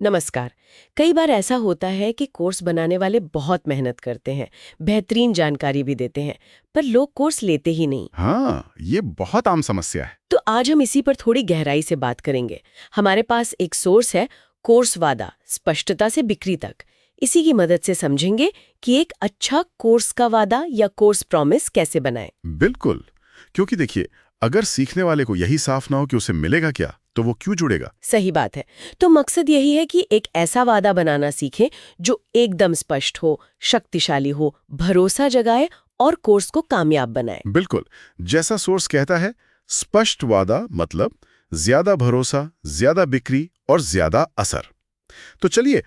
नमस्कार। कई बार ऐसा होता है कि कोर्स बनाने वाले बहुत मेहनत करते हैं, बेहतरीन जानकारी भी देते हैं, पर लोग कोर्स लेते ही नहीं। हाँ, ये बहुत आम समस्या है। तो आज हम इसी पर थोड़ी गहराई से बात करेंगे। हमारे पास एक सोर्स है, कोर्स वादा, स्पष्टता से बिक्री तक। इसी की मदद से समझेंगे कि एक अच्छा कोर्स का वादा या कोर्स प्रॉमिस कैसे बनाएं। बिल्कुल, क्योंकि देखिए, अगर सीखने वाले को यही साफ ना हो कि उसे मिलेगा क्या, तो वो क्यों जुड़ेगा? सही बात है। तो मकसद यही है कि एक ऐसा वादा बनाना सीखें जो एकदम स्पष्ट हो, शक्तिशाली हो, भरोसा जगाए और कोर्स को कामयाब बनाए। बिल्कुल, जैसा सोर्स कहता है, स्पष्ट वादा मतलब ज्यादा भरोसा, ज्यादा बिक्री और ज्यादा असर। तो चलिए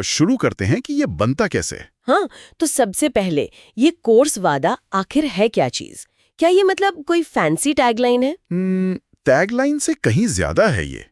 शुरू करते हैं कि ये बनता कैसे है। हाँ, तो सबसे पहले ये कोर्स वादा आखिर है क्या चीज? क्या ये मतलब कोई फैंसी टैगलाइन है? टैगलाइन से कहीं ज्यादा है ये।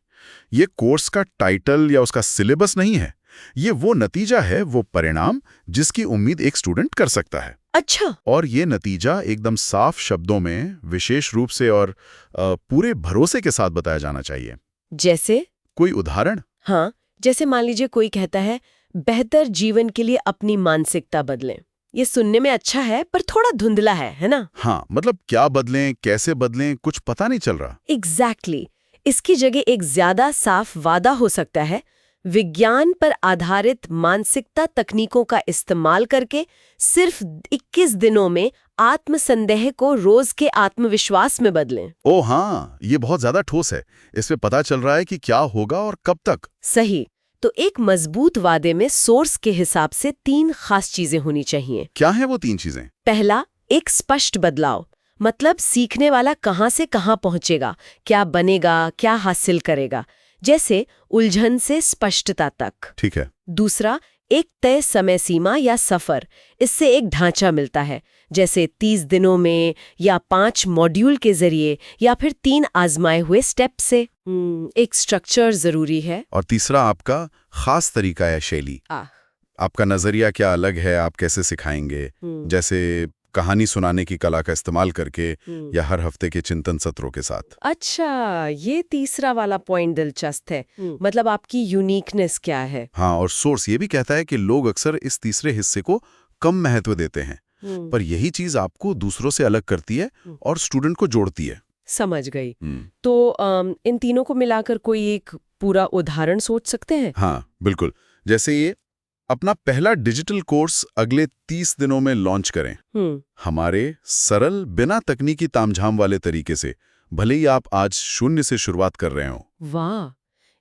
ये कोर्स का टाइटल या उसका सिलेबस नहीं है। ये वो नतीजा है, वो परिणाम जिसकी उम्मीद एक स्टूडेंट कर सकता है। अच्छा। और ये नतीजा एकदम साफ शब्दों में, विशेष रूप से और पूरे भरोसे के साथ बताया जाना चाहिए। जैसे? कोई उदाहरण? हाँ, जैसे मान लीजिए कोई कहता है, बेहतर जीवन के लिए अपनी मानसिकता बदलें। ये सुनने में अच्छा है पर थोड़ा धुंधला है ना? हाँ, मतलब क्या बदलें, कैसे बदलें, कुछ पता नहीं चल रहा। एग्जैक्टली। इसकी जगह एक ज्यादा साफ वादा हो सकता है, विज्ञान पर आधारित मानसिकता तकनीकों का इस्तेमाल करके सिर्फ 21 दिनों में आत्मसंदेह को रोज के आत्मविश्वास में बदलें। ओ हाँ, ये बहुत ज्यादा ठोस है। इसमें पता चल रहा है कि क्या होगा और कब तक। सही। तो एक मजबूत वादे में सोर्स के हिसाब से 3 खास चीजें होनी चाहिए। क्या है वो 3 चीजें? पहला, एक स्पष्ट बदलाव, मतलब सीखने वाला कहाँ से कहाँ पहुंचेगा, क्या बनेगा, क्या हासिल करेगा, जैसे उलझन से स्पष्टता तक। ठीक है। दूसरा, एक तय समय सीमा या सफर, इससे एक ढांचा मिलता है, जैसे 30 दिनों में या 5 मॉड्यूल के जरिए या फिर 3 आजमाए हुए स्टेप से। एक स्ट्रक्चर जरूरी है। और तीसरा, आपका खास तरीका या शैली। आपका नजरिया क्या अलग है, आप कैसे सिखाएंगे, जैसे कहानी सुनाने की कला का इस्तेमाल करके या हर हफ्ते के चिंतन सत्रों के साथ। अच्छा, ये तीसरा वाला पॉइंट दिलचस्प है। मतलब आपकी यूनिकनेस क्या है? हाँ, और सोर्स ये भी कहता है कि लोग अक्सर इस तीसरे हिस्से को कम महत्व देते हैं, पर यही चीज आपको दूसरों से अलग करती है और स्टूडेंट को जोड़ती है। समझ गई। तो इन तीनों को मिलाकर कोई एक पूरा उदाहरण सोच सकते हैं? हाँ, बिल्कुल। जैसे ये अपना पहला डिजिटल कोर्स अगले 30 दिनों में लॉन्च करें, हमारे सरल बिना तकनीकी तामझाम वाले तरीके से, भले ही आप आज 0 से शुरुआत कर रहे हो। वाह,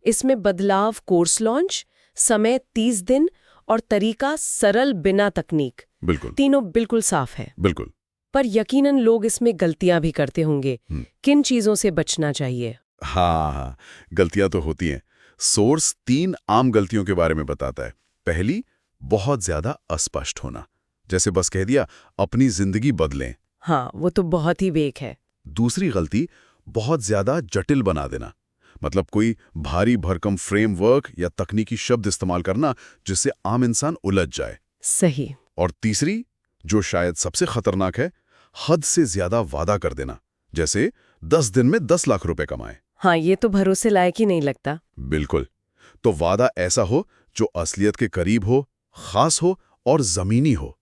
इसमें बदलाव कोर्स लॉन्च, समय 30 दिन और तरीका सरल बिना तकनीक, बिल्कुल। तीनों बिल्कुल साफ है। बिल्कुल। पर यकीनन लोग इसमें गलतियां भी करते होंगे। किन चीजों से बचना चाहिए? हाँ, गलतियां तो होती हैं। सोर्स 3 आम गलतियों के बारे में बताता है। पहली, बहुत ज्यादा अस्पष्ट होना, जैसे बस कह दिया अपनी जिंदगी बदलें। हाँ, वो तो बहुत ही वेग है। दूसरी गलती, बहुत ज्यादा जटिल बना देना, मतलब कोई भारी भरकम फ्रेमवर्क या तकनीकी शब्द इस्तेमाल करना जिससे आम इंसान उलझ जाए। सही। और तीसरी, जो शायद सबसे खतरनाक है, हद से ज्यादा वादा कर देना, जैसे 10 दिन में 10 लाख रुपए कमाए। हाँ, ये तो भरोसे लायक ही नहीं लगता। बिल्कुल। तो वादा ऐसा हो जो असलियत के करीब हो, खास हो और जमीनी हो।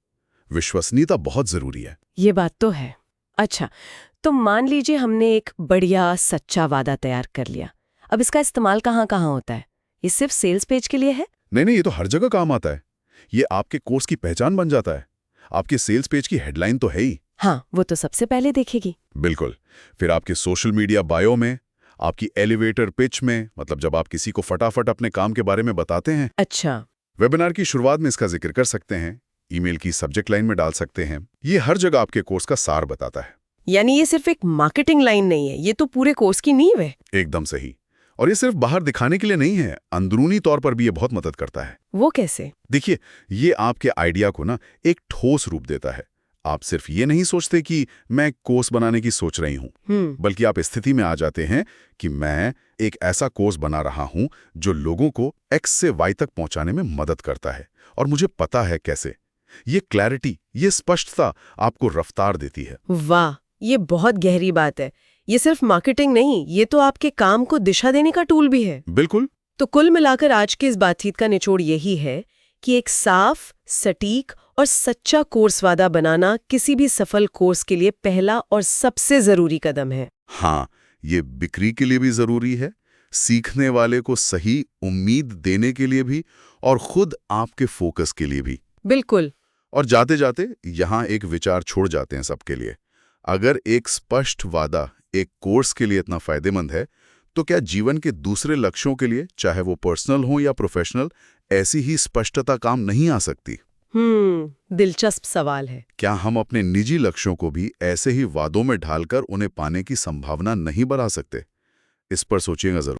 विश्वसनीयता बहुत जरूरी है। ये बात तो है। अच्छा, तो मान लीजिए हमने एक बढ़िया सच्चा वादा तैयार कर लिया। अब इसका इस्तेमाल कहाँ कहाँ होता है? ये सिर्फ सेल्स पेज के लिए है? नहीं, ये तो हर जगह काम आता है। ये आपके कोर्स की पहचान बन जाता है। आपके सेल्स पेज की हेडलाइन तो है ही। हाँ, वो तो सबसे पहले देखेगी। बिल्कुल। फिर आपके सोशल मीडिया बायो में, आपकी एलिवेटर पिच में, मतलब जब आप किसी को फटाफट अपने काम के बारे में बताते हैं। अच्छा। वेबिनार की शुरुआत में इसका जिक्र कर सकते हैं, ईमेल की सब्जेक्ट लाइन में डाल सकते हैं। ये हर जगह आपके कोर्स का सार बताता है। यानी ये सिर्फ एक मार्केटिंग लाइन नहीं है, ये तो पूरे कोर्स की नींव है। एकदम सही। और ये सिर्फ बाहर दिखाने के लिए नहीं है, अंदरूनी तौर पर भी ये बहुत मदद करता है। वो कैसे? देखिए, ये आपके आइडिया को ना एक ठोस रूप देता है। आप सिर्फ ये नहीं सोचते कि मैं कोर्स बनाने की सोच रही हूं, बल्कि आप स्थिति में आ जाते हैं कि मैं एक ऐसा कोर्स बना रहा हूं जो लोगों को X से Y तक पहुंचाने में मदद करता है, और मुझे पता है कैसे। ये क्लैरिटी, ये स्पष्टता आपको रफ्तार देती है। वाह, ये बहुत गहरी बात है। ये सिर्फ मार्केटिंग नहीं, ये तो आपके काम को दिशा देने का टूल भी है। बिल्कुल। तो कुल मिलाकर आज की इस बातचीत का निचोड़ यही है कि एक साफ, सटीक और सच्चा कोर्स वादा बनाना किसी भी सफल कोर्स के लिए पहला और सबसे जरूरी कदम है। हाँ, ये बिक्री के लिए भी जरूरी है, सीखने वाले को सही उम्मीद देने के लिए भी, और खुद आपके फोकस के लिए भी। बिल्कुल। और जाते जाते यहाँ एक विचार छोड़ जाते हैं सबके लिए। अगर एक स्पष्ट वादा एक कोर्स के लिए इतना फायदेमंद है, तो क्या जीवन के दूसरे लक्ष्यों के लिए, चाहे वो पर्सनल हो या प्रोफेशनल, ऐसी ही स्पष्टता काम नहीं आ सकती? दिलचस्प सवाल है। क्या हम अपने निजी लक्ष्यों को भी ऐसे ही वादों में ढालकर उन्हें पाने की संभावना नहीं बढ़ा सकते? इस पर सोचिएगा जरूर।